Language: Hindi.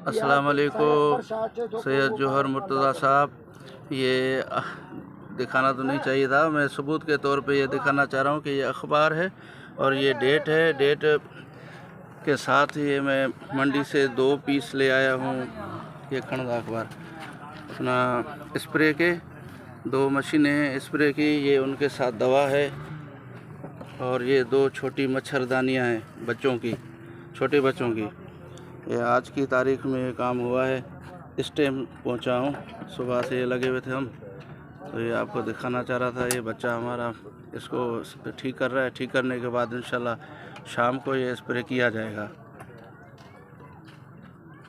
अस्सलाम वालेकुम सैयद जौहर मुर्तज़ा साहब, ये दिखाना तो नहीं चाहिए था। मैं सबूत के तौर पे ये दिखाना चाह रहा हूँ कि ये अखबार है और ये डेट है। डेट के साथ ये मैं मंडी से 2 पीस ले आया हूँ। ये खंडा अखबार अपना स्प्रे के 2 मशीनें हैं स्प्रे की, ये उनके साथ दवा है और ये 2 छोटी मच्छरदानियाँ हैं बच्चों की, छोटे बच्चों की। ये आज की तारीख में ये काम हुआ है, इस टाइम पहुंचा हूँ। सुबह से ये लगे हुए थे हम, तो ये आपको दिखाना चाह रहा था। ये बच्चा हमारा इसको ठीक कर रहा है। ठीक करने के बाद इंशाल्लाह शाम को ये स्प्रे किया जाएगा।